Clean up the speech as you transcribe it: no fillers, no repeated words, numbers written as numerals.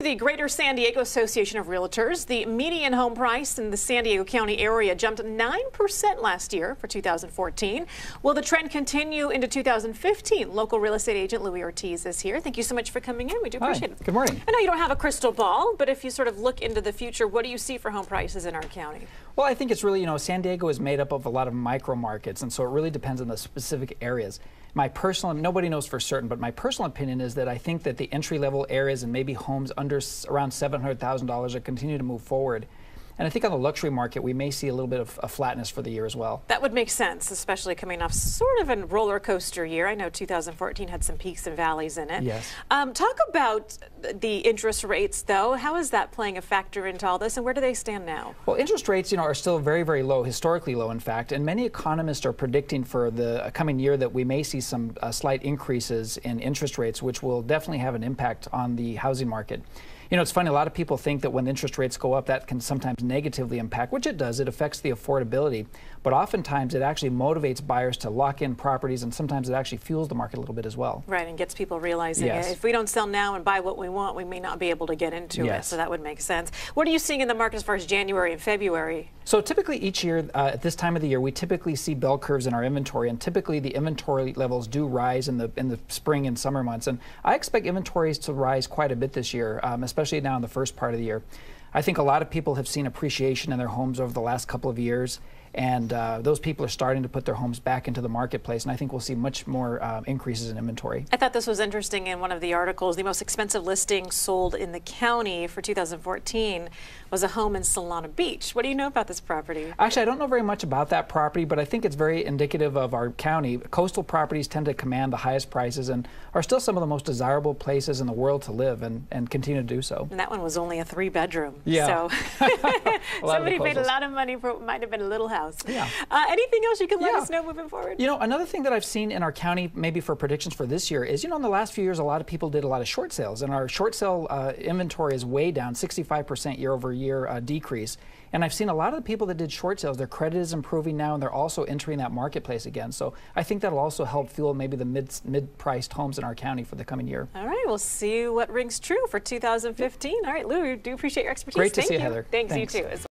The Greater San Diego Association of Realtors, the median home price in the San Diego County area jumped 9% last year for 2014. Will the trend continue into 2015? Local real estate agent Louie Ortiz is here. Thank you so much for coming in. We do appreciate it. Good morning. I know you don't have a crystal ball, but if you sort of look into the future, what do you see for home prices in our county? Well, I think it's really, San Diego is made up of a lot of micro markets, and so it really depends on the specific areas. My personal, nobody knows for certain, but my personal opinion is that I think that the entry-level areas and maybe homes under around $700,000 are continue to move forward. And I think on the luxury market, we may see a little bit of a flatness for the year as well. That would make sense, especially coming off sort of a roller coaster year. I know 2014 had some peaks and valleys in it. Yes. Talk about the interest rates, though. How is that playing a factor into all this, and where do they stand now? Well, interest rates, are still very, very low, historically low, in fact. And many economists are predicting for the coming year that we may see some slight increases in interest rates, which will definitely have an impact on the housing market. It's funny, a lot of people think that when interest rates go up, that can sometimes negatively impact, which it does. It affects the affordability. But oftentimes, it actually motivates buyers to lock in properties, and sometimes it actually fuels the market a little bit as well. Right, and gets people realizing Yes. if we don't sell now and buy what we want, we may not be able to get into it. So that would make sense. What are you seeing in the market as far as January and February? So typically each year, at this time of the year, we typically see bell curves in our inventory, and typically the inventory levels do rise in the spring and summer months. And I expect inventories to rise quite a bit this year, especially now in the first part of the year. I think a lot of people have seen appreciation in their homes over the last couple of years, and those people are starting to put their homes back into the marketplace, and I think we'll see much more increases in inventory. I thought this was interesting in one of the articles. The most expensive listing sold in the county for 2014 was a home in Solana Beach. What do you know about this property? Actually, I don't know very much about that property, but I think it's very indicative of our county. Coastal properties tend to command the highest prices and are still some of the most desirable places in the world to live, and continue to do so. And that one was only a 3-bedroom. Yeah. So somebody paid a lot of money for what might have been a little house. Yeah. Anything else you can let us know moving forward? Another thing that I've seen in our county, maybe for predictions for this year, is, in the last few years, a lot of people did a lot of short sales, and our short sale inventory is way down, 65% year-over-year decrease. And I've seen a lot of the people that did short sales, their credit is improving now, and they're also entering that marketplace again. So I think that'll also help fuel maybe the mid-priced homes in our county for the coming year. All right, we'll see what rings true for 2015. All right, Lou, we do appreciate your expertise. Great to see you, Heather. Thanks, you too.